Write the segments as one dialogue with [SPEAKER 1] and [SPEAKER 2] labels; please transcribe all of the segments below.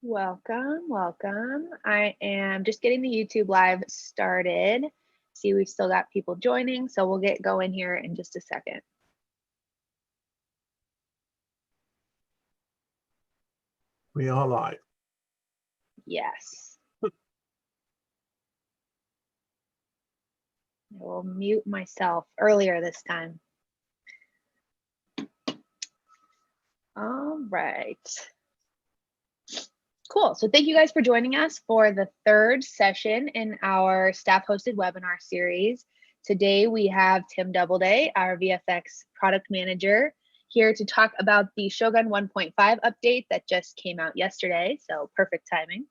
[SPEAKER 1] Welcome, welcome. I am just getting the YouTube live started. See, we've still got people joining, so we'll get going here in just a second.
[SPEAKER 2] We are live.
[SPEAKER 1] Yes. I will mute myself earlier this time. All right. Cool. So thank you guys for joining us for the third session in our staff-hosted webinar series. Today we have Tim Doubleday, our VFX product manager, here to talk about the Shogun 1.5 update that just came out yesterday, so perfect timing,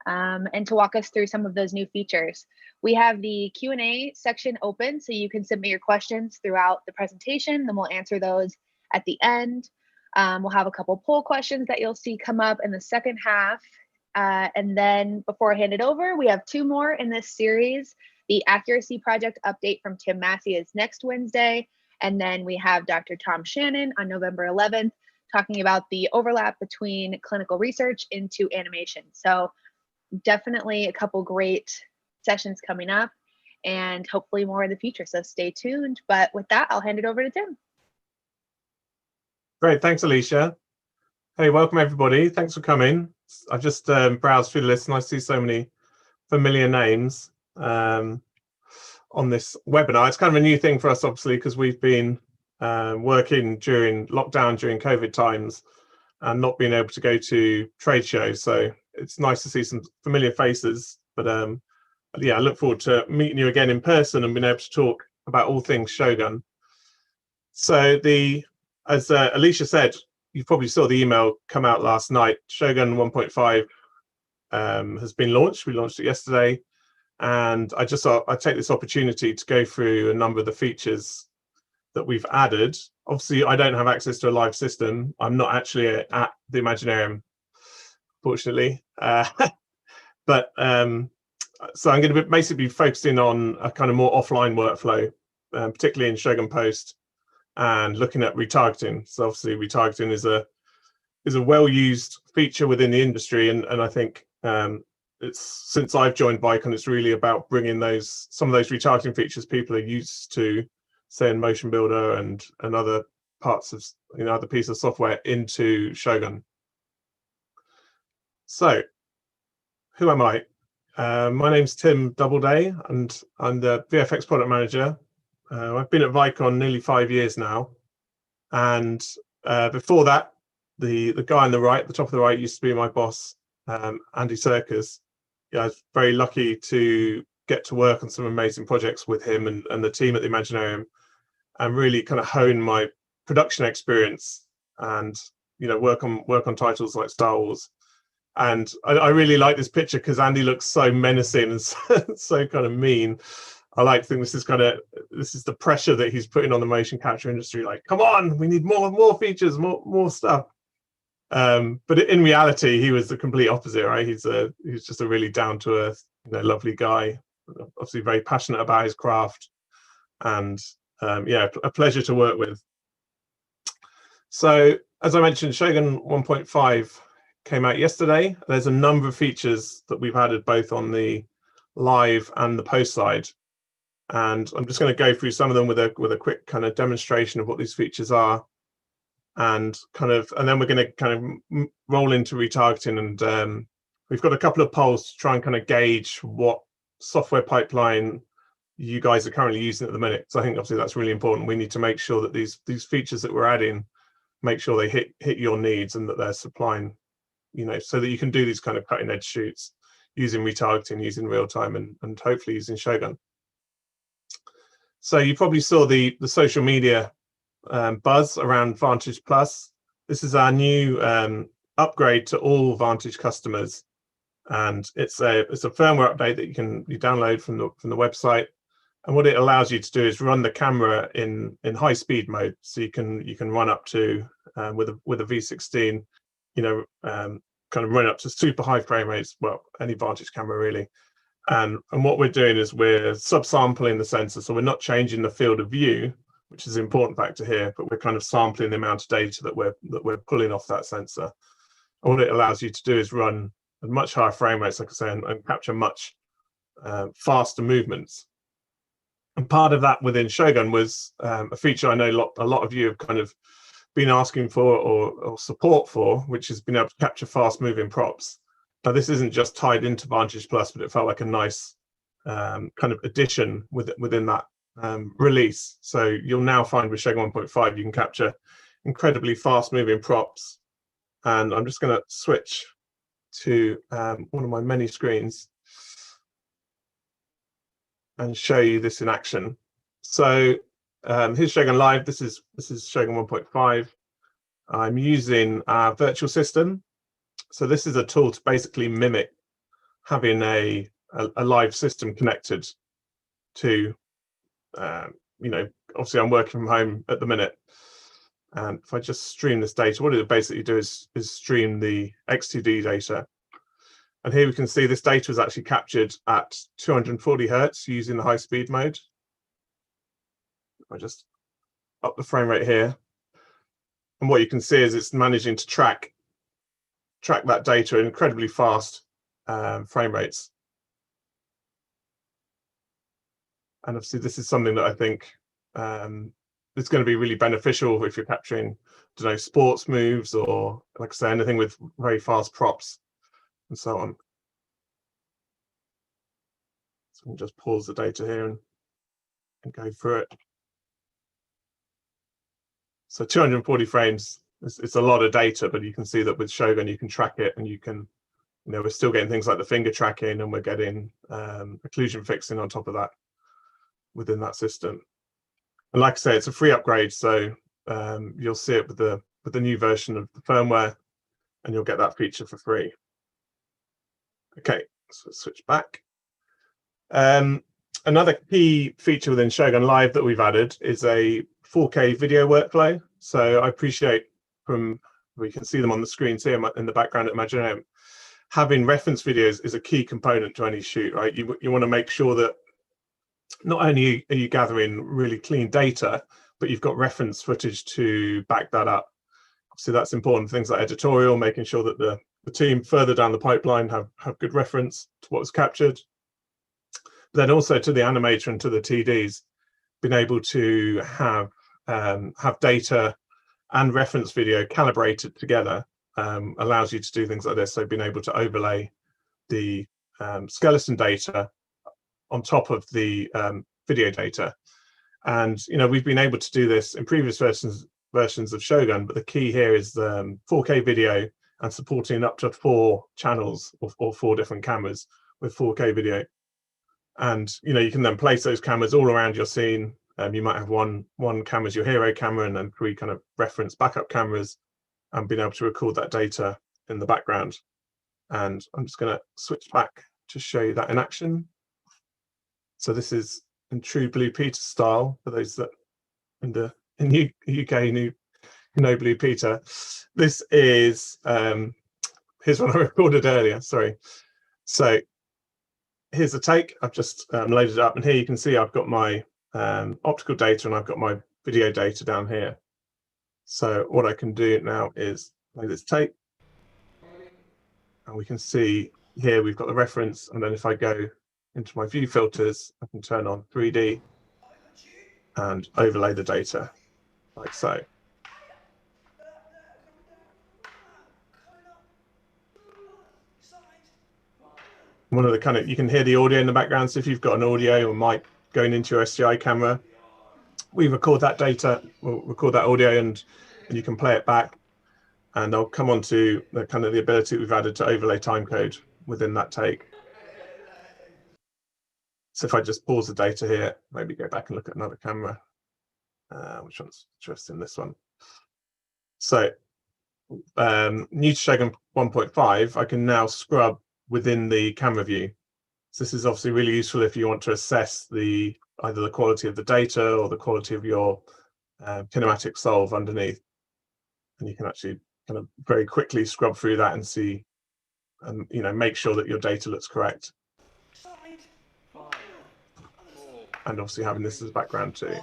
[SPEAKER 1] and to walk us through some of those new features. We have the Q&A section open, so you can submit your questions throughout the presentation, then we'll answer those at the end. We'll have a couple poll questions that you'll see come up in the second half. And then before I hand it over, we have two more in this series. The Accuracy Project update from Tim Massey is next Wednesday. And then we have Dr. Tom Shannon on November 11th talking about the overlap between clinical research into animation. So definitely a couple great sessions coming up and hopefully more in the future. So stay tuned. But with that, I'll hand it over to Tim.
[SPEAKER 2] Great, thanks, Alicia. Hey, welcome everybody. Thanks for coming. I just browsed through the list and I see so many familiar names on this webinar. It's kind of a new thing for us, obviously, because we've been working during lockdown, during COVID times, and not being able to go to trade shows. So it's nice to see some familiar faces. But yeah, I look forward to meeting you again in person and being able to talk about all things Shogun. So as Alicia said, you probably saw the email come out last night. Shogun 1.5 has been launched. We launched it yesterday. And I just thought I'd take this opportunity to go through a number of the features that we've added. Obviously, I don't have access to a live system. I'm not actually at the Imaginarium, fortunately. But so I'm going to basically be focusing on a kind of more offline workflow, particularly in Shogun Post, and looking at retargeting. So obviously retargeting is a well-used feature within the industry, and I think it's since I've joined Vicon, it's really about bringing some of those retargeting features people are used to, say in Motion Builder and other parts of other pieces of software into Shogun. So who am I? My name's Tim Doubleday and I'm the VFX product manager. I've been at Vicon nearly 5 years now, and before that, the guy on the right, the top of the right, used to be my boss, Andy Serkis. Yeah, I was very lucky to get to work on some amazing projects with him and the team at the Imaginarium, and really kind of hone my production experience and work on titles like Star Wars. And I really like this picture because Andy looks so menacing and so kind of mean. I like to think this is the pressure that he's putting on the motion capture industry. Like, come on, we need more features, more stuff. But in reality, he was the complete opposite, right? He's just a really down to earth, lovely guy. Obviously, very passionate about his craft, and yeah, a pleasure to work with. So, as I mentioned, Shogun 1.5 came out yesterday. There's a number of features that we've added both on the live and the post side. And I'm just going to go through some of them with a quick kind of demonstration of what these features are, and then we're going to kind of roll into retargeting. And we've got a couple of polls to try and kind of gauge what software pipeline you guys are currently using at the minute. So I think obviously that's really important. We need to make sure that these features that we're adding, make sure they hit your needs and that they're supplying, so that you can do these kind of cutting edge shoots using retargeting, using real time, and hopefully using Shogun. So you probably saw the social media buzz around Vantage Plus. This is our new upgrade to all Vantage customers, and it's a firmware update that you download from the website. And what it allows you to do is run the camera in high speed mode, so you can run up to with a V16, kind of run up to super high frame rates. Well, any Vantage camera really. And what we're doing is we're subsampling the sensor, so we're not changing the field of view, which is an important factor here, but we're kind of sampling the amount of data that we're pulling off that sensor. All it allows you to do is run at much higher frame rates, like I say, and capture much faster movements. And part of that within Shogun was a feature I know a lot of you have kind of been asking for or support for, which has been able to capture fast moving props. Now, this isn't just tied into Vantage Plus, but it felt like a nice kind of addition within that release. So you'll now find with Shogun 1.5, you can capture incredibly fast moving props. And I'm just going to switch to one of my many screens and show you this in action. So here's Shogun Live. This is Shogun 1.5. I'm using our virtual system. So this is a tool to basically mimic having a live system connected to, you know, obviously I'm working from home at the minute. And if I just stream this data, what it basically do is stream the X2D data. And here we can see this data is actually captured at 240 Hertz using the high speed mode. I just up the frame rate here. And what you can see is it's managing to track that data at incredibly fast frame rates. And obviously this is something that I think it's going to be really beneficial if you're capturing, I don't know, sports moves or, like I say, anything with very fast props and so on. So we'll just pause the data here and go through it. So 240 frames, it's a lot of data, but you can see that with Shogun, you can track it and you can, you know, we're still getting things like the finger tracking and we're getting occlusion fixing on top of that within that system. And like I say, it's a free upgrade, so you'll see it with the new version of the firmware, and you'll get that feature for free. Okay, so let's switch back. Another key feature within Shogun Live that we've added is a 4K video workflow. So I appreciate we can see them on the screens here in the background at Imagineum. Having reference videos is a key component to any shoot, right? You want to make sure that not only are you gathering really clean data, but you've got reference footage to back that up. So that's important. Things like editorial, making sure that the team further down the pipeline have good reference to what was captured. But then also to the animator and to the TDs, being able to have data and reference video calibrated together allows you to do things like this. So being able to overlay the skeleton data on top of the video data. And, you know, we've been able to do this in previous versions of Shogun, but the key here is the 4K video and supporting up to 4 channels or 4 different cameras with 4K video. And, you know, you can then place those cameras all around your scene. You might have one camera as your hero camera and then 3 kind of reference backup cameras, and being able to record that data in the background. And I'm just going to switch back to show you that in action. So this is in true Blue Peter style for those that in UK know Blue Peter. This is here's what I recorded earlier. Sorry. So here's the take. I've just loaded it up, and here you can see I've got my optical data and I've got my video data down here. So what I can do now is play this tape, and we can see here we've got the reference, and then if I go into my view filters, I can turn on 3D and overlay the data like so. One of the kind of, you can hear the audio in the background. So if you've got an audio or mic going into your SDI camera, we record that data, we'll record that audio, and you can play it back. And I'll come on to the kind of the ability we've added to overlay timecode within that take. So if I just pause the data here, maybe go back and look at another camera, which one's interesting, this one. So new to Shogun 1.5, I can now scrub within the camera view. So this is obviously really useful if you want to assess either the quality of the data or the quality of your kinematic solve underneath. And you can actually kind of very quickly scrub through that and see, you know, make sure that your data looks correct. And obviously having this as a background too.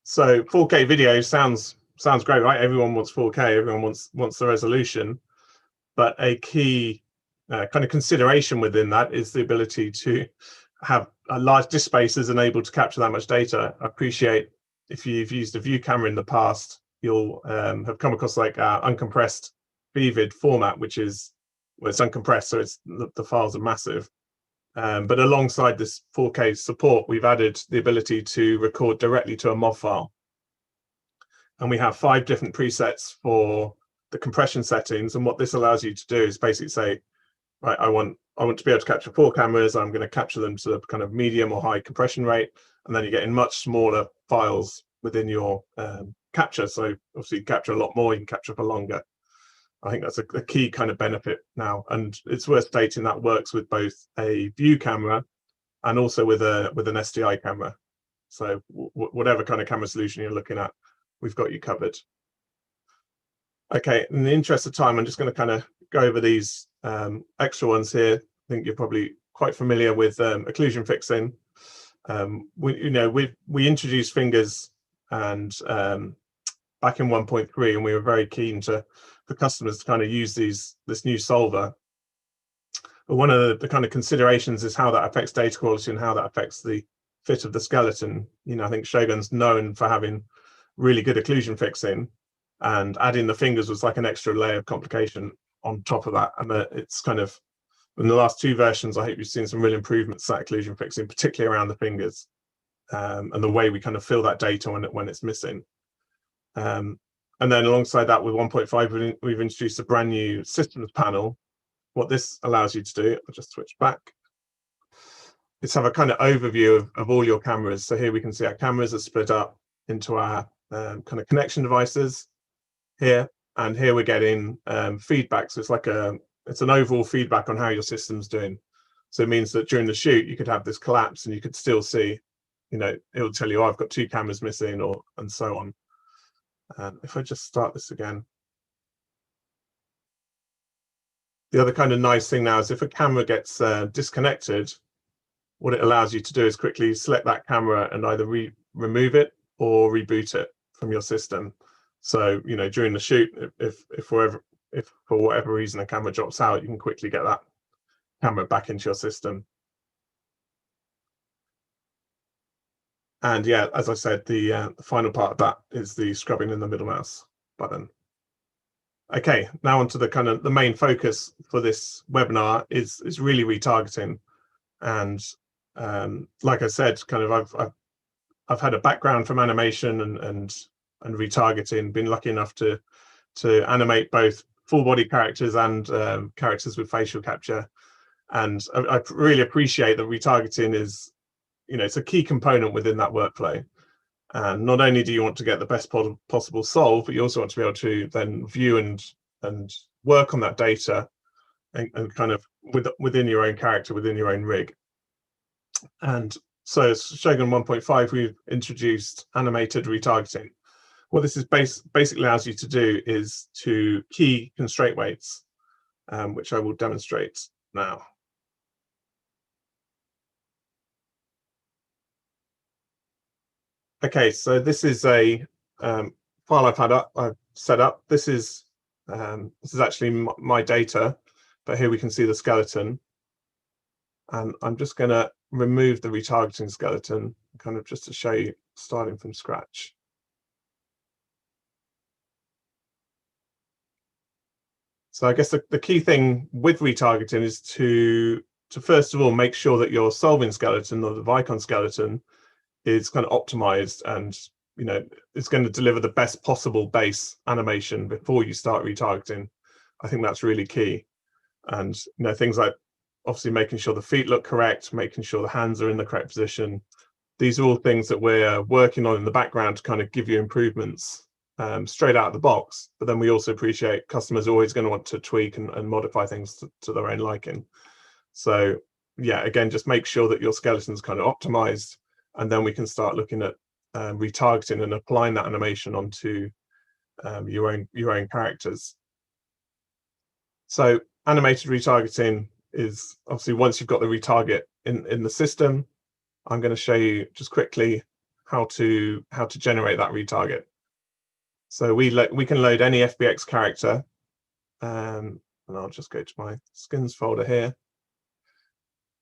[SPEAKER 2] So 4K video sounds great, right? Everyone wants 4K, everyone wants the resolution, but a key kind of consideration within that is the ability to have large disk spaces and able to capture that much data. I appreciate if you've used a view camera in the past, you'll have come across like uncompressed vivid format, which is, well, it's uncompressed, so it's the files are massive. But alongside this 4K support, we've added the ability to record directly to a MOV file. And we have 5 different presets for the compression settings. And what this allows you to do is basically say, right, I want to be able to capture 4 cameras. I'm going to capture them to the kind of medium or high compression rate. And then you get in much smaller files within your capture. So obviously you capture a lot more, you can capture for longer. I think that's a key kind of benefit now. And it's worth stating that works with both a view camera and also with an SDI camera. So whatever kind of camera solution you're looking at, we've got you covered. Okay, in the interest of time, I'm just going to kind of go over these extra ones here. I think you're probably quite familiar with occlusion fixing. We introduced fingers and back in 1.3, and we were very keen for customers to kind of use this new solver. But one of the kind of considerations is how that affects data quality and how that affects the fit of the skeleton. I think Shogun's known for having really good occlusion fixing, and adding the fingers was like an extra layer of complication on top of that. And it's kind of, in the last 2 versions, I hope you've seen some real improvements to that occlusion fixing, particularly around the fingers and the way we kind of fill that data when it's missing. And then alongside that, with 1.5, we've introduced a brand new systems panel. What this allows you to do, I'll just switch back, is have a kind of overview of all your cameras. So here we can see our cameras are split up into our kind of connection devices here, and here we're getting feedback. So it's an overall feedback on how your system's doing. So it means that during the shoot you could have this collapse and you could still see, it will tell you, oh, I've got 2 cameras missing, and so on. If I just start this again. The other kind of nice thing now is if a camera gets disconnected, what it allows you to do is quickly select that camera and either remove it or reboot it from your system. So, during the shoot, if for whatever reason a camera drops out, you can quickly get that camera back into your system. And yeah, as I said, the final part of that is the scrubbing in the middle mouse button. Okay, now onto the kind of the main focus for this webinar is really retargeting. And like I said, kind of I've had a background from animation and retargeting, been lucky enough to animate both full body characters and characters with facial capture. And I really appreciate that retargeting is, it's a key component within that workflow. And not only do you want to get the best possible solve, but you also want to be able to then view and work on that data and kind of within your own character, within your own rig. And so Shogun 1.5, we've introduced animated retargeting. What this is basically allows you to do is to key constraint weights, which I will demonstrate now. Okay, so this is a file I've set up. This is actually my data, but here we can see the skeleton. And I'm just going to remove the retargeting skeleton, kind of just to show you starting from scratch. So I guess the key thing with retargeting is to first of all make sure that your solving skeleton or the Vicon skeleton is kind of optimized and it's going to deliver the best possible base animation before you start retargeting. I think that's really key. And things like obviously making sure the feet look correct, making sure the hands are in the correct position. These are all things that we're working on in the background to kind of give you improvements straight out of the box. But then we also appreciate customers are always going to want to tweak and modify things to their own liking. So yeah, again, just make sure that your skeleton's kind of optimized, and then we can start looking at retargeting and applying that animation onto your own characters. So animated retargeting is obviously once you've got the retarget in the system. I'm going to show you just quickly how to generate that retarget. So we can load any FBX character, and I'll just go to my skins folder here.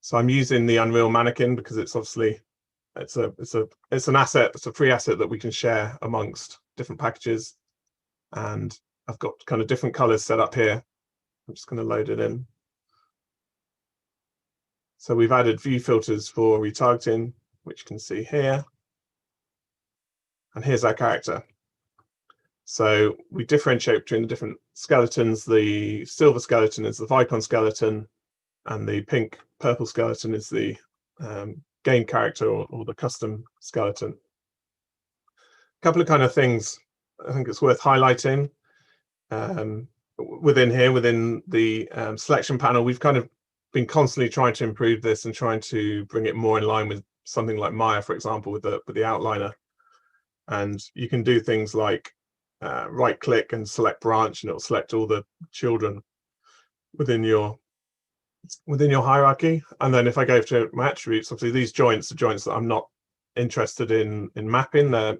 [SPEAKER 2] So I'm using the Unreal Mannequin because it's obviously it's an asset, it's a free asset that we can share amongst different packages, and I've got kind of different colors set up here. I'm just going to load it in. So we've added view filters for retargeting, which you can see here. And here's our character. So we differentiate between the different skeletons. The silver skeleton is the Vicon skeleton, and the pink purple skeleton is the game character or the custom skeleton. A couple of kind of things I think it's worth highlighting. Within here, within the selection panel, we've kind of been constantly trying to improve this and trying to bring it more in line with something like Maya, for example, with the outliner. And you can do things like right click and select branch, and it'll select all the children within your hierarchy. And then if I go to my attributes, obviously these joints are joints that I'm not interested in mapping. They're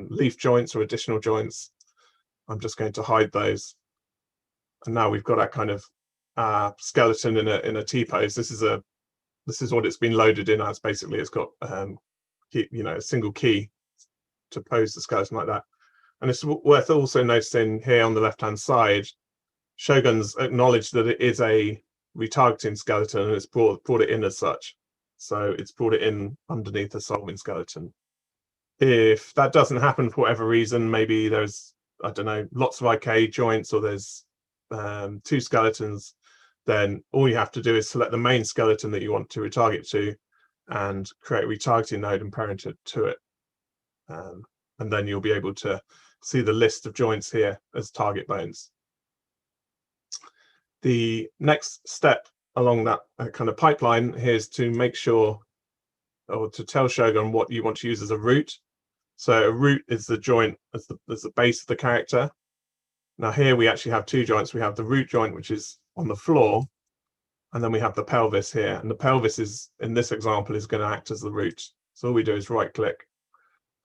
[SPEAKER 2] leaf joints or additional joints. I'm just going to hide those. And now we've got that kind of skeleton in a T-pose. This is what it's been loaded in as. Basically, it's got a single key to pose the skeleton like that. And it's worth also noticing here on the left-hand side, Shogun's acknowledged that it is a retargeting skeleton, and it's brought it in as such. So it's brought it in underneath a solving skeleton. If that doesn't happen for whatever reason, maybe there's, I don't know, lots of IK joints, or there's two skeletons, then all you have to do is select the main skeleton that you want to retarget to and create a retargeting node and parent it to it. And then you'll be able to see the list of joints here as target bones. The next step along that kind of pipeline here is to make sure, or to tell Shogun what you want to use as a root. So a root is the joint as the base of the character. Now here we actually have two joints. We have the root joint, which is on the floor, and then we have the pelvis here. And the pelvis is, in this example, is going to act as the root. So all we do is right click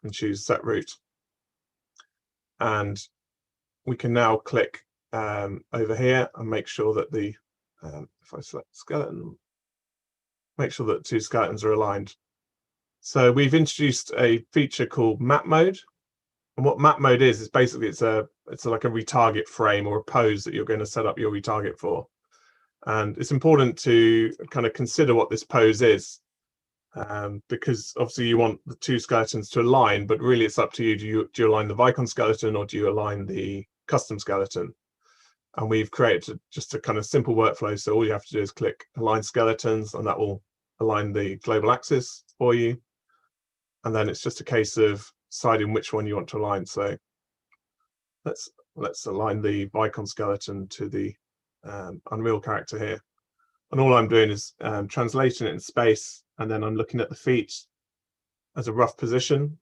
[SPEAKER 2] and choose set root. And we can now click over here and make sure that if I select skeleton, make sure that two skeletons are aligned. So we've introduced a feature called map mode. And what map mode is basically it's like a retarget frame or a pose that you're going to set up your retarget for. And it's important to kind of consider what this pose is, because obviously you want the two skeletons to align, but really it's up to you. Do you align the Vicon skeleton, or do you align the custom skeleton? And we've created just a kind of simple workflow. So all you have to do is click align skeletons, and that will align the global axis for you. And then it's just a case of deciding which one you want to align. So let's align the Vicon skeleton to the Unreal character here. And all I'm doing is translating it in space, and then I'm looking at the feet as a rough position.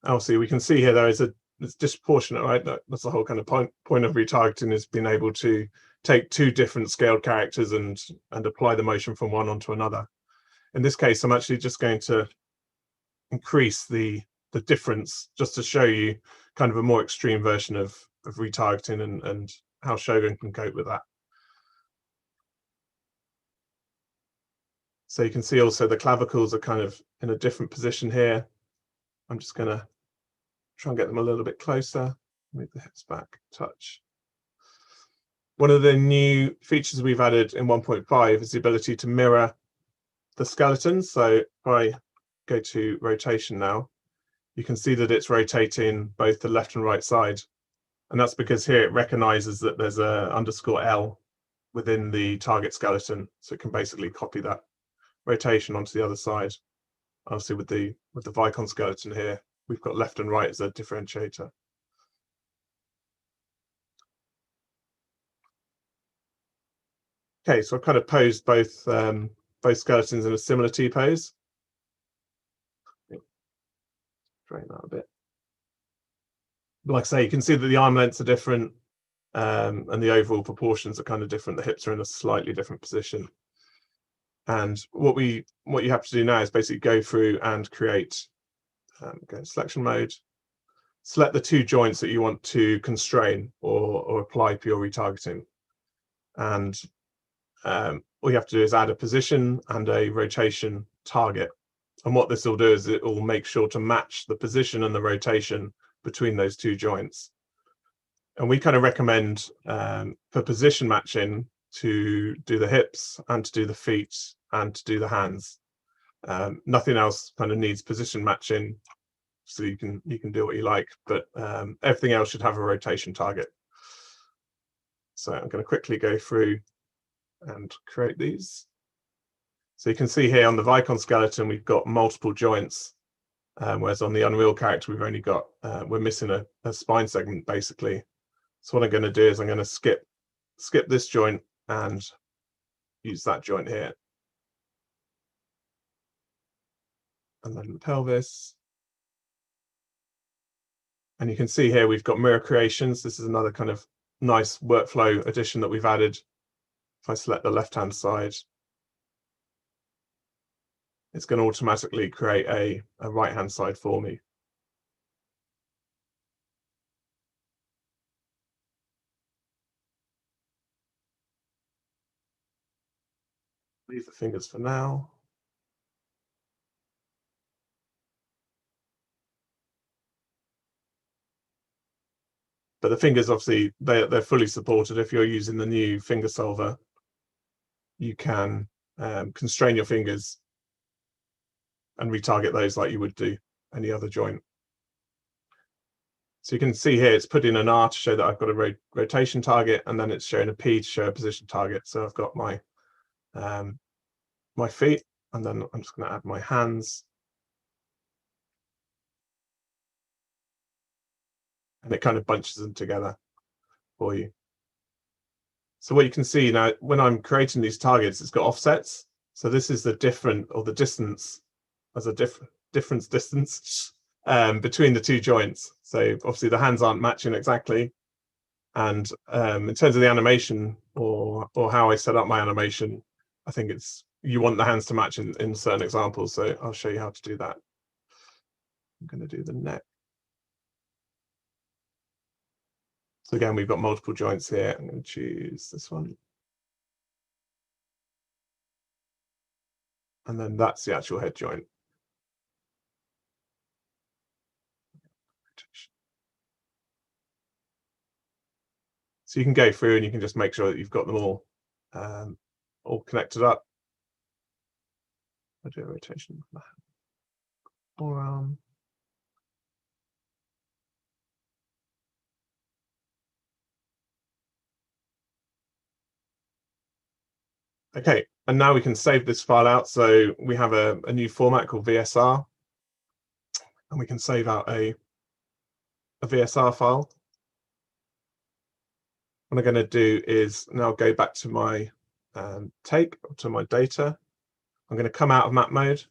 [SPEAKER 2] Obviously, we can see here it's disproportionate, right? That's the whole kind of point of retargeting, is being able to take two different scaled characters and apply the motion from one onto another. In this case, I'm actually just going to increase the difference just to show you kind of a more extreme version of retargeting and how Shogun can cope with that. So you can see also the clavicles are kind of in a different position here. I'm just going to try and get them a little bit closer. Move the hips back, touch. One of the new features we've added in 1.5 is the ability to mirror the skeletons. So if I go to rotation now, you can see that it's rotating both the left and right side. And that's because here it recognizes that there's a _L within the target skeleton. So it can basically copy that rotation onto the other side. Obviously with the Vicon skeleton here, we've got left and right as a differentiator. Okay, so I've kind of posed both skeletons in a similar T-pose. Straighten that a bit. But like I say, you can see that the arm lengths are different, and the overall proportions are kind of different. The hips are in a slightly different position. And what you have to do now is basically go through and create go in selection mode, select the 2 joints that you want to constrain or apply for your retargeting. And all you have to do is add a position and a rotation target. And what this will do is it will make sure to match the position and the rotation between those 2 joints. And we kind of recommend for position matching to do the hips and to do the feet and to do the hands. Nothing else kind of needs position matching, so you can do what you like, but everything else should have a rotation target. So I'm going to quickly go through and create these. So you can see here on the Vicon skeleton we've got multiple joints, whereas on the Unreal character we've only got we're missing a spine segment basically. So what I'm going to do is I'm going to skip this joint and use that joint here, and then the pelvis. And you can see here we've got mirror creations. This is another kind of nice workflow addition that we've added. If I select the left-hand side, it's going to automatically create a right-hand side for me. Leave the fingers for now. But the fingers, obviously, they're fully supported. If you're using the new finger solver, you can constrain your fingers and retarget those like you would do any other joint. So you can see here it's put in an R to show that I've got a rotation target, and then it's showing a P to show a position target. So I've got my my feet, and then I'm just going to add my hands. And it kind of bunches them together for you. So what you can see now, when I'm creating these targets, it's got offsets. So this is the different, or the distance, as a difference distance between the 2 joints. So obviously the hands aren't matching exactly. And in terms of the animation or how I set up my animation, I think you want the hands to match in certain examples. So I'll show you how to do that. I'm going to do the neck. So again, we've got multiple joints here. I'm going to choose this one. And then that's the actual head joint. So you can go through and you can just make sure that you've got them all connected up. I'll do a rotation of the forearm. Okay, and now we can save this file out. So we have a new format called VSR, and we can save out a VSR file. What I'm going to do is now go back to my take, to my data. I'm going to come out of map mode.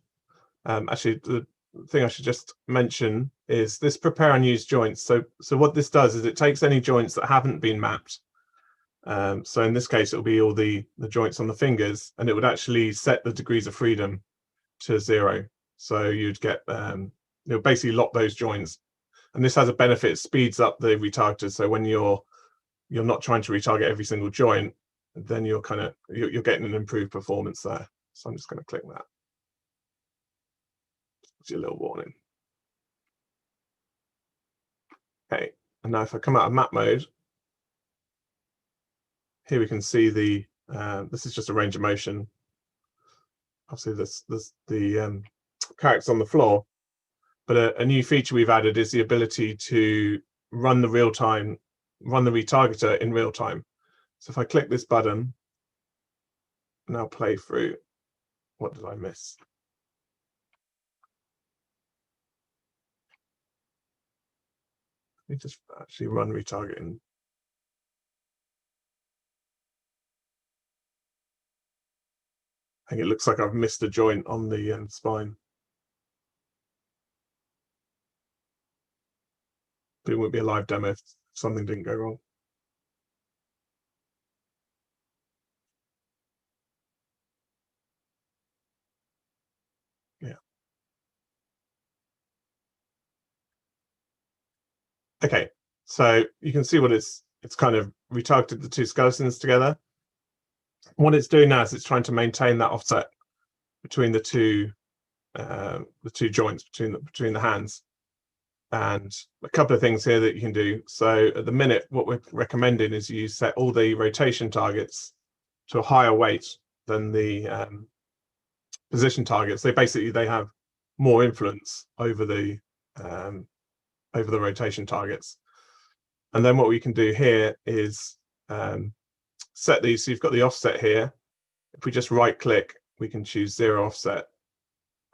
[SPEAKER 2] Actually, the thing I should just mention is this prepare and use joints. So what this does is it takes any joints that haven't been mapped. So in this case, it'll be all the joints on the fingers, and it would actually set the degrees of freedom to 0. So you'd get, it'll basically lock those joints. And this has a benefit, it speeds up the retargeters. So when you're not trying to retarget every single joint, then you're getting an improved performance there. So I'm just going to click that. Gives you a little warning. Okay, and now if I come out of map mode, here we can see this is just a range of motion. Obviously, there's the characters on the floor, but a new feature we've added is the ability to run the retargeter in real time. So if I click this button, now play through. What did I miss? Let me just actually run retargeting. I think it looks like I've missed a joint on the spine. But it wouldn't be a live demo if something didn't go wrong. Yeah. Okay, so you can see what it's kind of retargeted the two skeletons together. What it's doing now is it's trying to maintain that offset between the two joints between the hands. And a couple of things here that you can do. So at the minute, what we're recommending is you set all the rotation targets to a higher weight than the position targets. They have more influence over the rotation targets. And then what we can do here is set these. So you've got the offset here. If we just right click, we can choose 0 offset.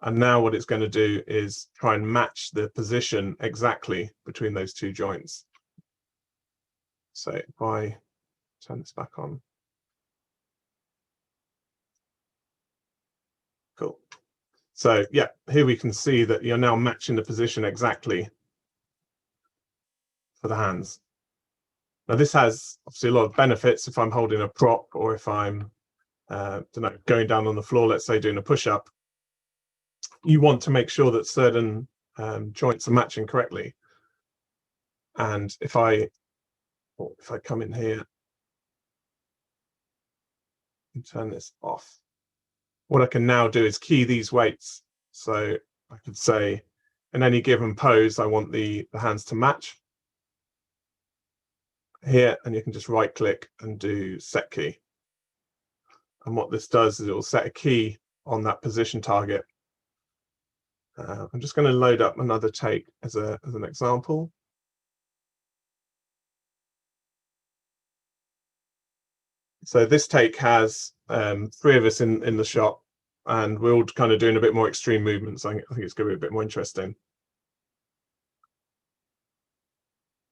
[SPEAKER 2] And now what it's going to do is try and match the position exactly between those two joints. So if I turn this back on. Cool. So yeah, here we can see that you're now matching the position exactly for the hands. Now this has obviously a lot of benefits if I'm holding a prop or if I'm going down on the floor, let's say doing a push-up. You want to make sure that certain joints are matching correctly. And if I come in here and turn this off, what I can now do is key these weights. So I could say in any given pose, I want the hands to match here, and you can just right click and do set key. And what this does is it will set a key on that position target. I'm just going to load up another take as an example. So this take has 3 of us in the shot, and we're all kind of doing a bit more extreme movements. I think it's going to be a bit more interesting.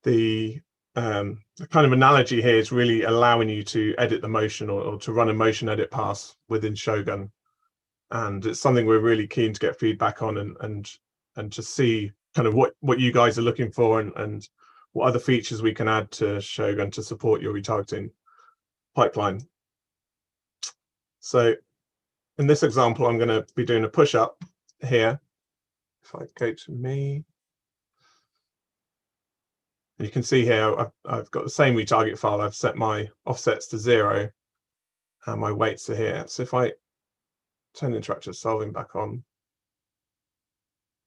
[SPEAKER 2] The kind of analogy here is really allowing you to edit the motion or to run a motion edit pass within Shogun. And it's something we're really keen to get feedback on and to see kind of what you guys are looking for and what other features we can add to Shogun to support your retargeting pipeline. So in this example, I'm going to be doing a push-up here. If I go to me, you can see here I've got the same retarget file. I've set my offsets to 0 and my weights are here. So if I turn interactive solving back on,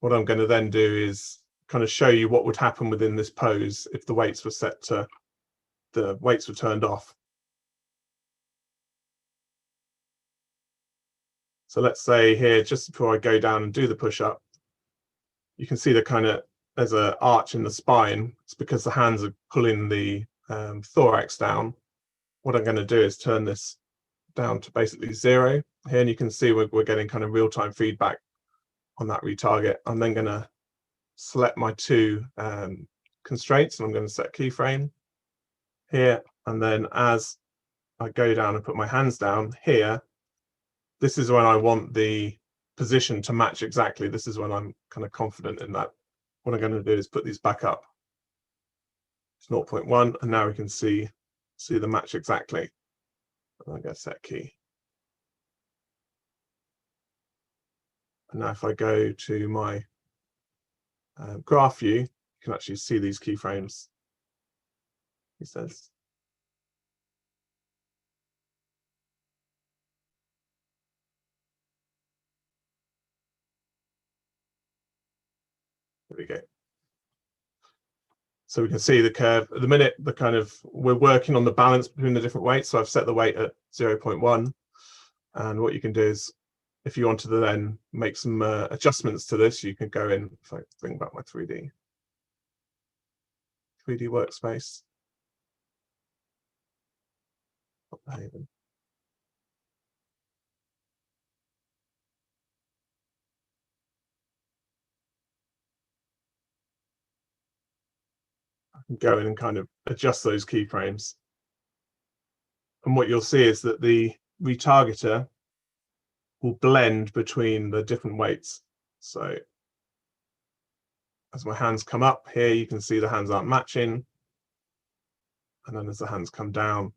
[SPEAKER 2] what I'm going to then do is kind of show you what would happen within this pose if the weights were set to, the weights were turned off. So let's say here, just before I go down and do the push-up, you can see the kind of, there's an arch in the spine. It's because the hands are pulling the thorax down. What I'm going to do is turn this down to basically 0 here, and you can see we're getting kind of real-time feedback on that retarget. I'm then going to select my 2 constraints, and I'm going to set keyframe here, and then as I go down and put my hands down here, this is when I want the position to match exactly. This is when I'm kind of confident in that. What I'm going to do is put these back up to 0.1, and now we can see the match exactly. And I'm going to set key. And now if I go to my graph view, you can actually see these keyframes. He says. There we go. So we can see the curve. At the minute, we're working on the balance between the different weights. So I've set the weight at 0.1. And what you can do is, if you wanted to then make some adjustments to this, you can go in. If I bring back my 3D workspace. Go in and kind of adjust those keyframes. And what you'll see is that the retargeter will blend between the different weights. So as my hands come up here, you can see the hands aren't matching. And then as the hands come down,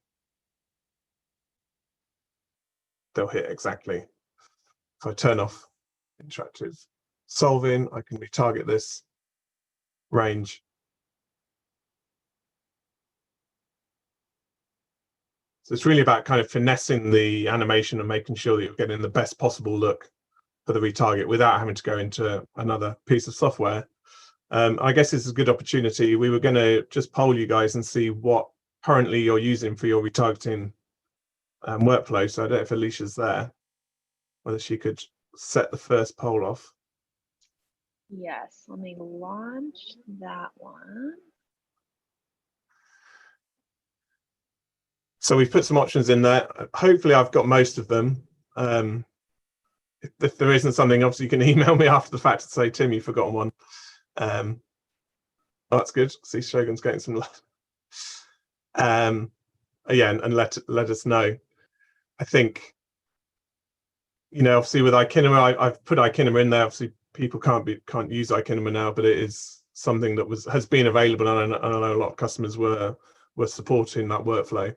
[SPEAKER 2] they'll hit exactly. If I turn off interactive solving, I can retarget this range. So it's really about kind of finessing the animation and making sure that you're getting the best possible look for the retarget without having to go into another piece of software. I guess this is a good opportunity. We were going to just poll you guys and see what currently you're using for your retargeting workflow. So I don't know if Alicia's there, whether she could set the first poll off.
[SPEAKER 1] Yes, let me launch that one.
[SPEAKER 2] So we've put some options in there. Hopefully I've got most of them. If there isn't something, obviously you can email me after the fact and say, Tim, you've forgotten one. Oh, that's good. See, Shogun's getting some love. Yeah, and let us know. I think, you know, obviously with iKinema, I've put iKinema in there. Obviously, people can't use iKinema now, but it is something that has been available, and I know a lot of customers were supporting that workflow.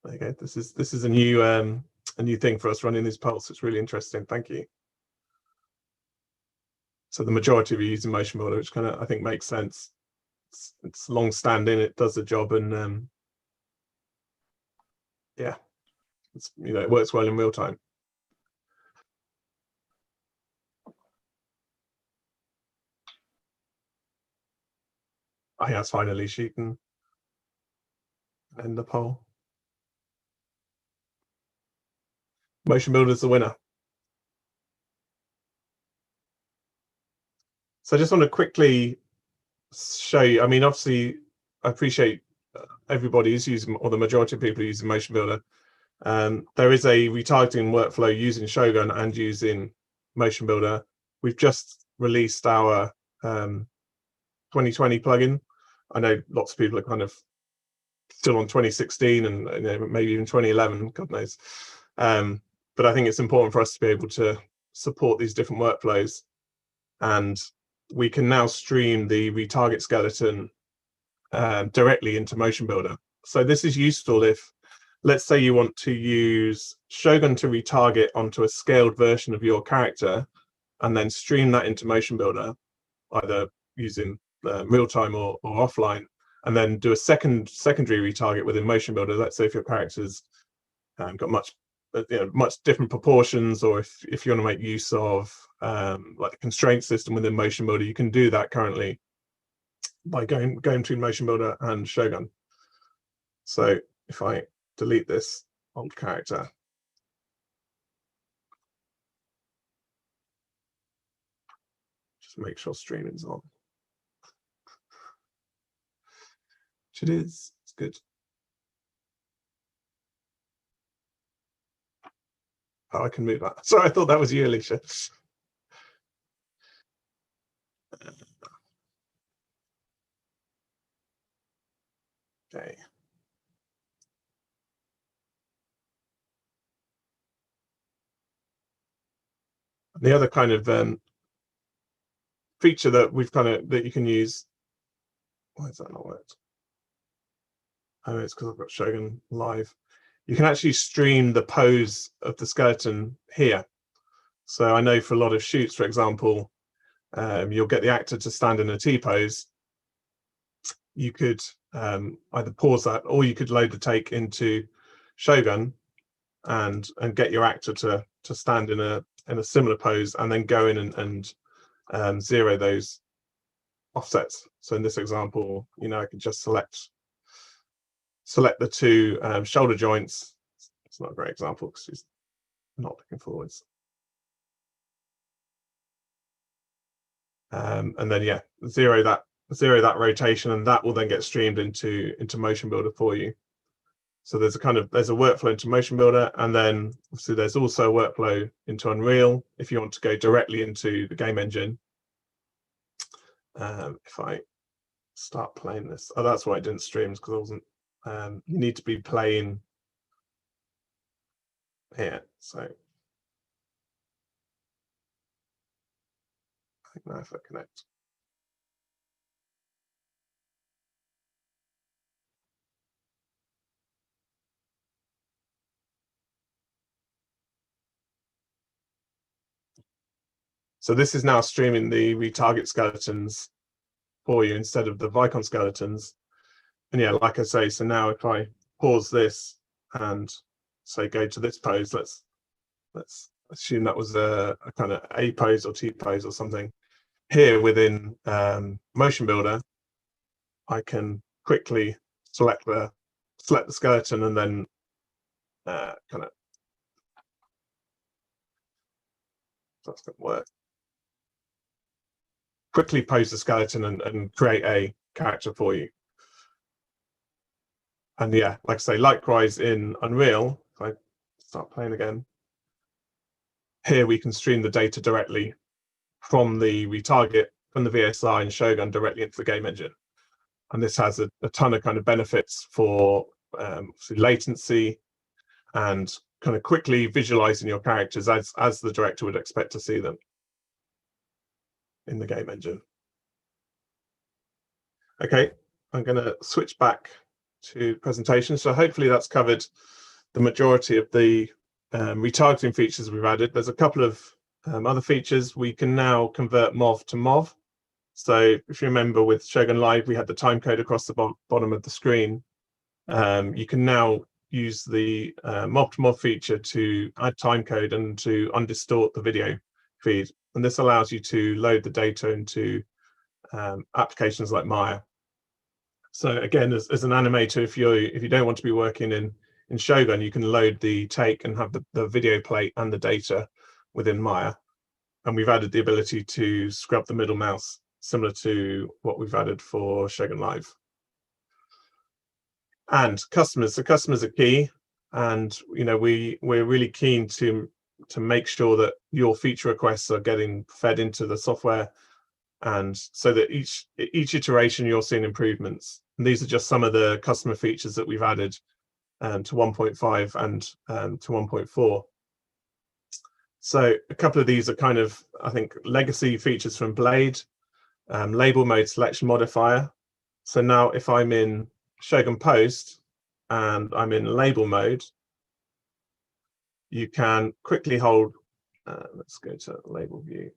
[SPEAKER 2] There you go. This is a new thing for us running these polls. It's really interesting. Thank you. So the majority of you using Motion Builder, which kind of I think makes sense. It's long standing. It does the job, and yeah, it's, you know, it works well in real time. I think that's fine, Alicia. You can end the poll. Motion Builder's the winner. So I just want to quickly show you. I mean, obviously, I appreciate everybody is using, or the majority of people are using Motion Builder. There is a retargeting workflow using Shogun and using Motion Builder. We've just released our 2020 plugin. I know lots of people are kind of still on 2016 and, you know, maybe even 2011, God knows. But I think it's important for us to be able to support these different workflows, and we can now stream the retarget skeleton directly into Motion Builder. So this is useful if, let's say, you want to use Shogun to retarget onto a scaled version of your character and then stream that into Motion Builder, either using real time or offline, and then do a secondary retarget within Motion Builder. Let's say if your character's got much different proportions, or if you want to make use of like the constraint system within Motion Builder, you can do that currently by going between Motion Builder and Shogun. So if I delete this old character, just make sure streaming's on, which it is. It's good. Oh, I can move that. Sorry, I thought that was you, Alicia. Okay. The other kind of feature that that you can use. Why is that not worked? Oh, it's because I've got Shogun live. You can actually stream the pose of the skeleton here. So I know for a lot of shoots, for example, you'll get the actor to stand in a T pose. You could either pause that, or you could load the take into Shogun and get your actor to stand in a similar pose, and then go in and zero those offsets. So in this example, you know, I can just select the two shoulder joints. It's not a great example because she's not looking forwards. And then yeah, zero that rotation, and that will then get streamed into Motion Builder for you. So there's a workflow into Motion Builder, and then obviously there's also a workflow into Unreal if you want to go directly into the game engine. If I start playing this, oh, that's why it didn't stream, because I wasn't. You need to be playing here. So I think now if I connect. So this is now streaming the retarget skeletons for you instead of the Vicon skeletons. And yeah, like I say, so now if I pause this and say go to this pose, let's assume that was a kind of A pose or T pose or something. Here within Motion Builder, I can quickly select the skeleton and then kind of, that's going to work. Quickly pose the skeleton and create a character for you. And yeah, like I say, likewise in Unreal, if I start playing again, here we can stream the data directly from the retarget, from the VSI and Shogun directly into the game engine. And this has a ton of kind of benefits for latency and kind of quickly visualizing your characters as the director would expect to see them in the game engine. Okay, I'm going to switch back to presentation. So hopefully that's covered the majority of the retargeting features we've added. There's a couple of other features. We can now convert MOV to MOV. So if you remember with Shogun Live, we had the time code across the bottom of the screen. You can now use the MOV to MOV feature to add time code and to undistort the video feed. And this allows you to load the data into applications like Maya. So again, as an animator, if you don't want to be working in Shogun, you can load the take and have the video plate and the data within Maya. And we've added the ability to scrub the middle mouse, similar to what we've added for Shogun Live. And customers, so customers are key, and we're really keen to make sure that your feature requests are getting fed into the software, and so that each iteration you're seeing improvements. And these are just some of the customer features that we've added to 1.5 and to 1.4. So a couple of these are kind of, I think, legacy features from Blade. Label mode selection modifier. So now if I'm in Shogun Post and I'm in label mode, you can quickly hold, let's go to label view.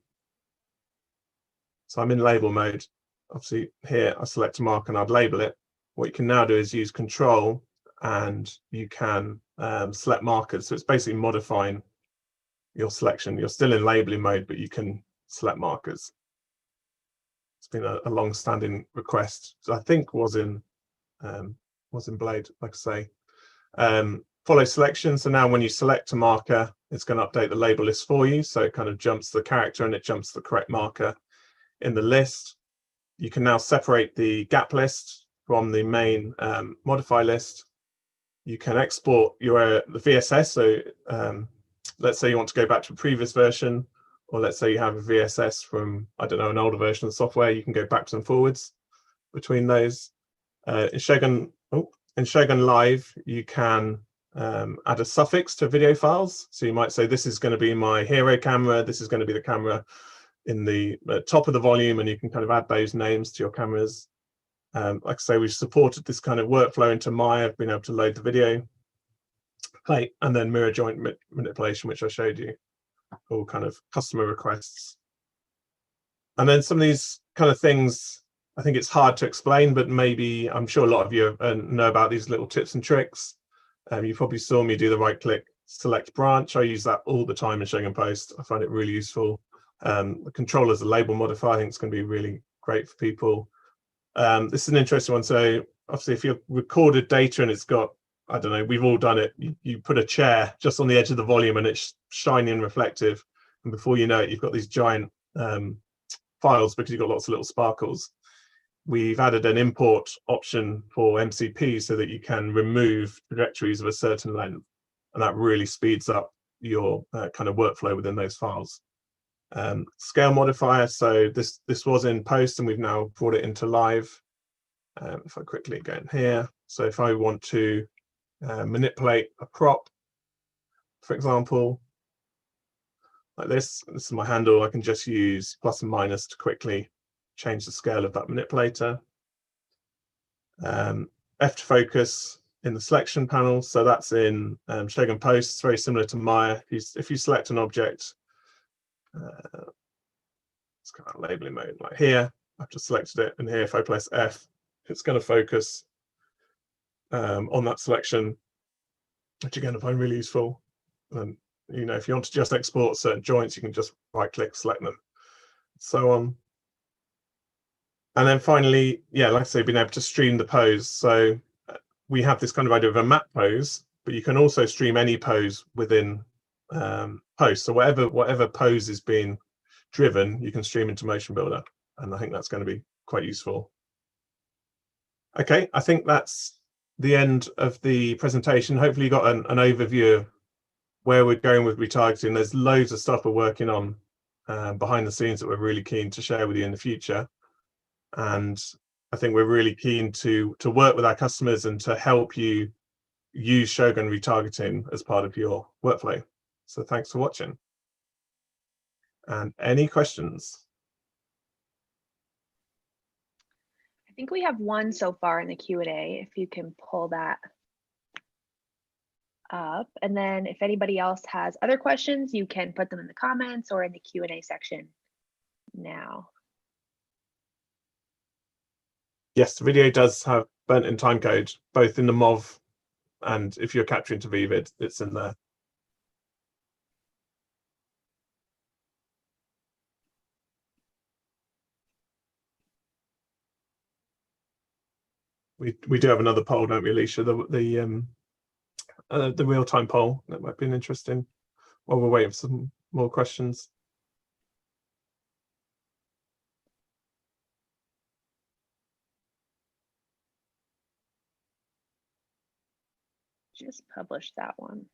[SPEAKER 2] So I'm in label mode. Obviously here I select a mark and I'd label it. What you can now do is use control and you can select markers. So it's basically modifying your selection. You're still in labeling mode, but you can select markers. It's been a long-standing request. So I think was in Blade, like I say. Follow selection. So now when you select a marker, it's going to update the label list for you. So it kind of jumps the character and it jumps the correct marker in the list. You can now separate the gap list from the main modify list. You can export the VSS. So let's say you want to go back to a previous version, or let's say you have a VSS from, I don't know, an older version of the software. You can go backwards and forwards between those. In Shogun Live, you can add a suffix to video files. So you might say, this is going to be my hero camera. This is going to be the camera in the top of the volume, and you can kind of add those names to your cameras. Like I say, we've supported this kind of workflow into Maya. I've been able to load the video plate and then mirror joint manipulation, which I showed you, all kind of customer requests. And then some of these kind of things, I think it's hard to explain, but maybe I'm sure a lot of you know about these little tips and tricks. You probably saw me do the right click select branch. I use that all the time in Shogun Post. I find it really useful. The control as a label modifier, I think it's going to be really great for people. This is an interesting one. So obviously if you've recorded data and it's got, I don't know, we've all done it. You put a chair just on the edge of the volume and it's shiny and reflective. And before you know it, you've got these giant files because you've got lots of little sparkles. We've added an import option for MCP so that you can remove trajectories of a certain length. And that really speeds up your kind of workflow within those files. Scale modifier. So this was in post and we've now brought it into live. If I quickly go in here. So if I want to manipulate a prop, for example, like this is my handle, I can just use plus and minus to quickly change the scale of that manipulator. F to focus in the selection panel. So that's in Shogun Post. It's very similar to Maya. If you select an object, it's kind of labeling mode like here, I've just selected it, and here if I press F, it's going to focus on that selection, which again I find really useful. And if you want to just export certain joints, you can just right click, select them, so on. And then finally, yeah, like I say, being able to stream the pose. So we have this kind of idea of a map pose, but you can also stream any pose within post. So whatever pose is being driven, you can stream into Motion Builder, and I think that's going to be quite useful. Okay, I think that's the end of the presentation. Hopefully you got an overview of where we're going with retargeting. There's loads of stuff we're working on behind the scenes that we're really keen to share with you in the future. And I think we're really keen to work with our customers and to help you use Shogun retargeting as part of your workflow. So thanks for watching. And any questions?
[SPEAKER 1] I think we have one so far in the Q&A, if you can pull that up. And then if anybody else has other questions, you can put them in the comments or in the Q&A section now.
[SPEAKER 2] Yes, the video does have burnt-in timecode, both in the MOV and if you're capturing to Vivid, it's in there. We do have another poll, don't we, Alicia? The real-time poll. That might be an interesting. While we're waiting for some more questions.
[SPEAKER 1] Just published that one.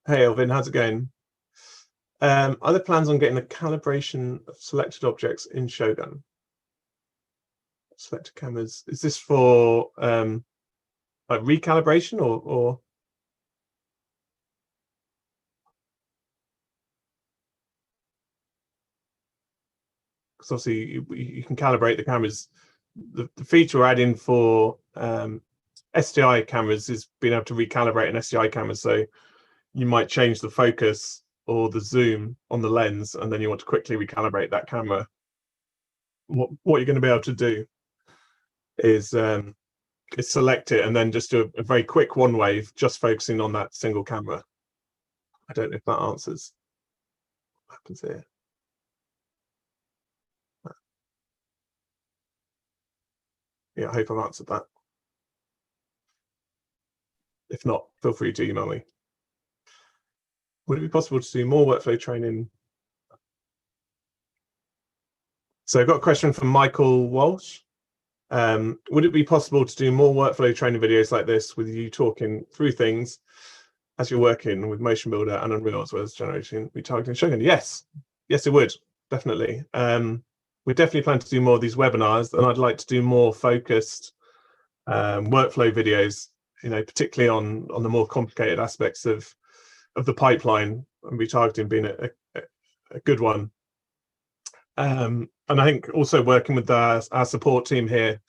[SPEAKER 2] Hey Elvin, how's it going? Are there plans on getting the calibration of selected objects in Shogun? Selected cameras. Is this for like recalibration or? Because obviously you can calibrate the cameras. The feature we're adding for SDI cameras is being able to recalibrate an SDI camera. So you might change the focus or the zoom on the lens, and then you want to quickly recalibrate that camera. What you're going to be able to do is select it and then just do a very quick one wave, just focusing on that single camera. I don't know if that answers what happens here. Yeah, I hope I've answered that. If not, feel free to email me. Would it be possible to do more workflow training? So I've got a question from Michael Walsh. Would it be possible to do more workflow training videos like this with you talking through things as you're working with Motion Builder and Unreal, as well as generating retargeting Shogun? Yes, it would, definitely. We definitely plan to do more of these webinars, and I'd like to do more focused workflow videos, particularly on the more complicated aspects of the pipeline, and retargeting being a good one. And I think also working with our support team here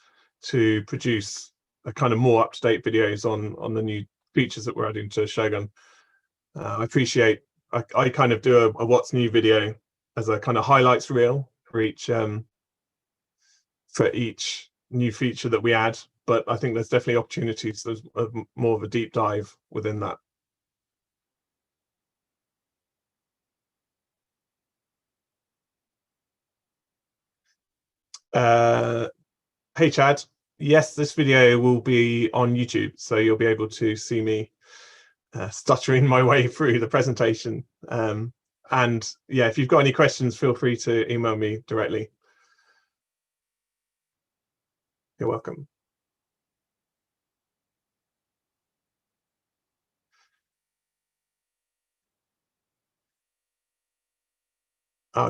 [SPEAKER 2] to produce a kind of more up-to-date videos on the new features that we're adding to Shogun. I appreciate, I kind of do a what's new video as a kind of highlights reel for each new feature that we add, but I think there's definitely opportunities of more of a deep dive within that. Hey Chad, yes, this video will be on YouTube, so you'll be able to see me stuttering my way through the presentation. And yeah, if you've got any questions, feel free to email me directly. You're welcome.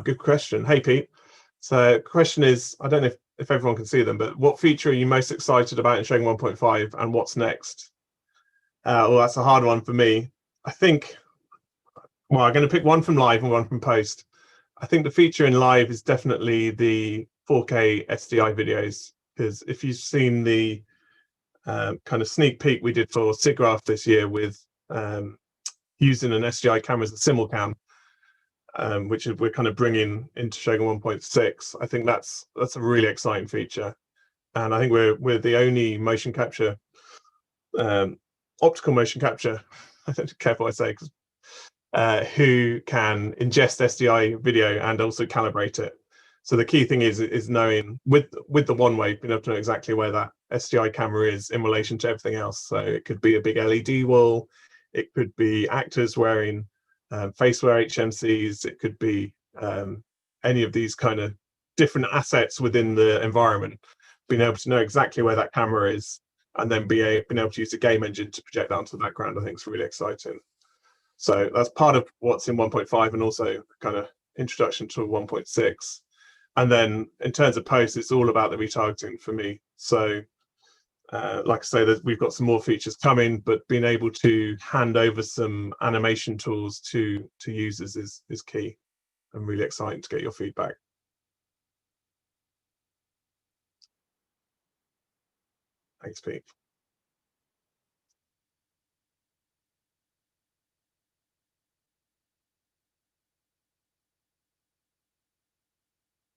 [SPEAKER 2] Good question. Hey Pete. So question is, I don't know if everyone can see them, but what feature are you most excited about in Shogun 1.5 and what's next? Well, that's a hard one for me. I think, well, I'm going to pick one from live and one from post. I think the feature in live is definitely the 4K SDI videos, because if you've seen the kind of sneak peek we did for SIGGRAPH this year with using an SDI camera as a simulcam, which we're kind of bringing into Shogun 1.6, I think that's a really exciting feature. And I think we're the only motion capture, optical motion capture, I don't be careful what I say, who can ingest SDI video and also calibrate it. So the key thing is knowing with the one way, being able to know exactly where that SDI camera is in relation to everything else. So it could be a big LED wall, it could be actors wearing face wear HMCs, it could be any of these kind of different assets within the environment. Being able to know exactly where that camera is, and then being able to use the game engine to project that onto the background, I think is really exciting. So that's part of what's in 1.5 and also kind of introduction to 1.6. And then in terms of posts, it's all about the retargeting for me. So like I say, we've got some more features coming, but being able to hand over some animation tools to users is key. I'm really excited to get your feedback. Thanks, Pete.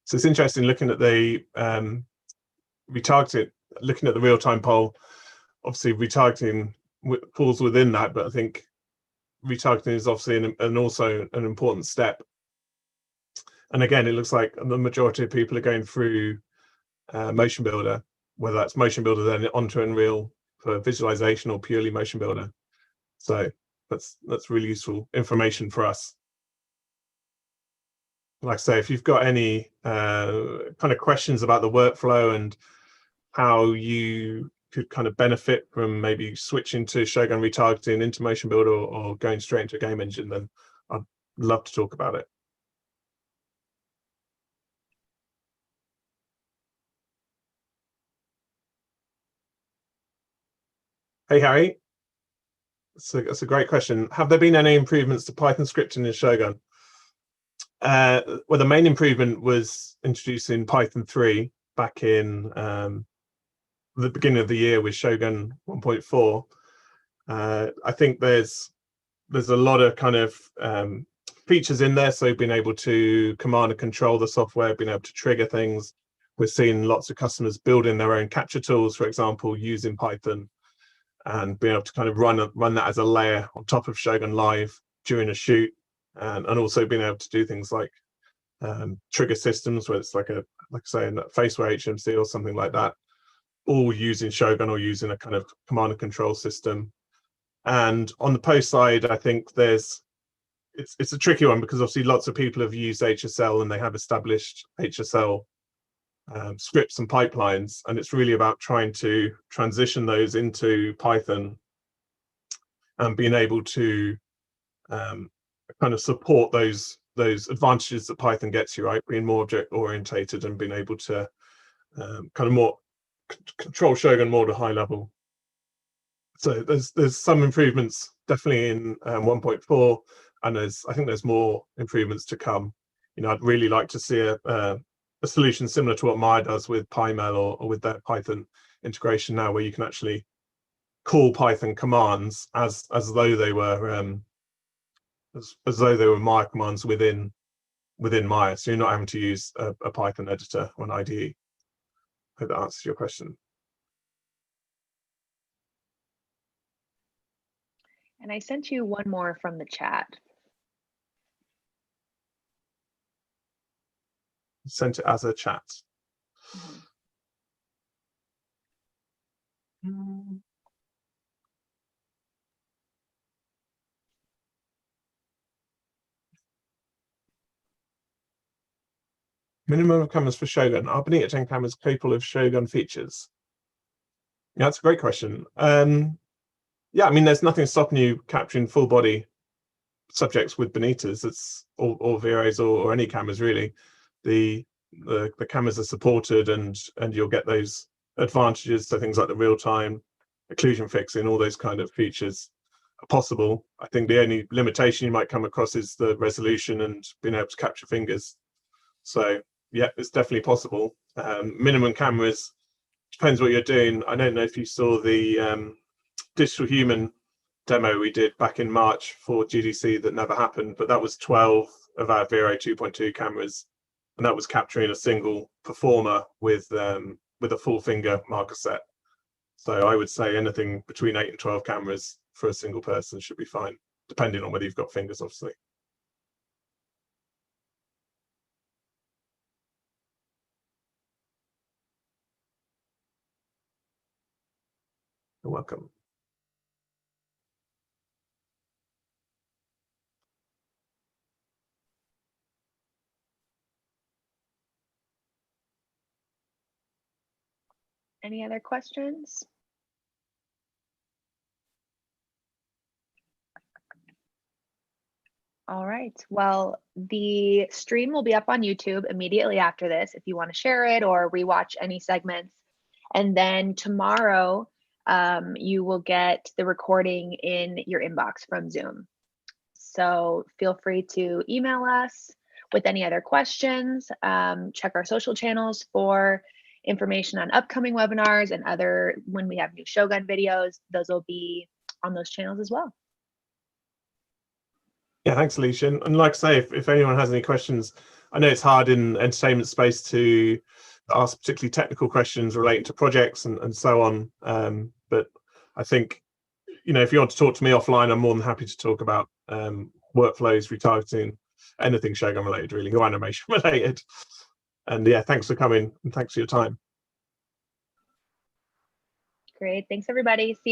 [SPEAKER 2] So it's interesting looking at the retargeting, looking at the real-time poll. Obviously, retargeting falls within that, but I think retargeting is obviously also an important step. And again, it looks like the majority of people are going through Motion Builder, whether that's Motion Builder then onto Unreal for visualization or purely Motion Builder. So that's really useful information for us. Like I say, if you've got any kind of questions about the workflow and how you could kind of benefit from maybe switching to Shogun retargeting into Motion Builder or going straight into a game engine, then I'd love to talk about it. Hey, Harry. That's a great question. Have there been any improvements to Python scripting in Shogun? Well, the main improvement was introducing Python 3 back in the beginning of the year with Shogun 1.4. I think there's a lot of kind of features in there. So being able to command and control the software, being able to trigger things. We're seeing lots of customers building their own capture tools, for example, using Python, and being able to kind of run that as a layer on top of Shogun Live during a shoot, and also being able to do things like trigger systems, where it's like I say, a faceware HMC or something like that, all using Shogun or using a kind of command and control system. And on the post side, I think it's a tricky one, because obviously lots of people have used HSL and they have established HSL scripts and pipelines, and it's really about trying to transition those into Python and being able to kind of support those advantages that Python gets you, right? Being more object orientated and being able to kind of more control Shogun more to high level. So there's some improvements definitely in 1.4, and I think there's more improvements to come. You know, I'd really like to see a solution similar to what Maya does with PyML or with their Python integration now, where you can actually call Python commands as though they were as though they were Maya commands within Maya. So you're not having to use a Python editor or an IDE. Hope that answers your question.
[SPEAKER 1] And I sent you one more from the chat.
[SPEAKER 2] Sent it as a chat. Minimum of cameras for Shogun. Are Bonita 10 cameras capable of Shogun features? Yeah, that's a great question. Yeah, I mean, there's nothing stopping you capturing full body subjects with Bonitas. It's or Viros or any cameras really. The cameras are supported, and you'll get those advantages. So things like the real time occlusion fixing, all those kind of features are possible. I think the only limitation you might come across is the resolution and being able to capture fingers. So yeah, it's definitely possible. Minimum cameras, depends what you're doing. I don't know if you saw the digital human demo we did back in March for GDC that never happened, but that was 12 of our Vero 2.2 cameras, and that was capturing a single performer with a full finger marker set. So I would say anything between 8 and 12 cameras for a single person should be fine, depending on whether you've got fingers, obviously. You're welcome.
[SPEAKER 1] Any other questions? All right. Well, the stream will be up on YouTube immediately after this if you want to share it or rewatch any segments. And then tomorrow, you will get the recording in your inbox from Zoom. So feel free to email us with any other questions. Check our social channels for information on upcoming webinars and when we have new Shogun videos, those will be on those channels as well.
[SPEAKER 2] Yeah, thanks, Alicia. And like I say, if anyone has any questions, I know it's hard in entertainment space to ask particularly technical questions relating to projects and so on. But I think, if you want to talk to me offline, I'm more than happy to talk about workflows, retargeting, anything Shogun related, really, or animation related. And yeah, thanks for coming and thanks for your time.
[SPEAKER 1] Great. Thanks, everybody. See you.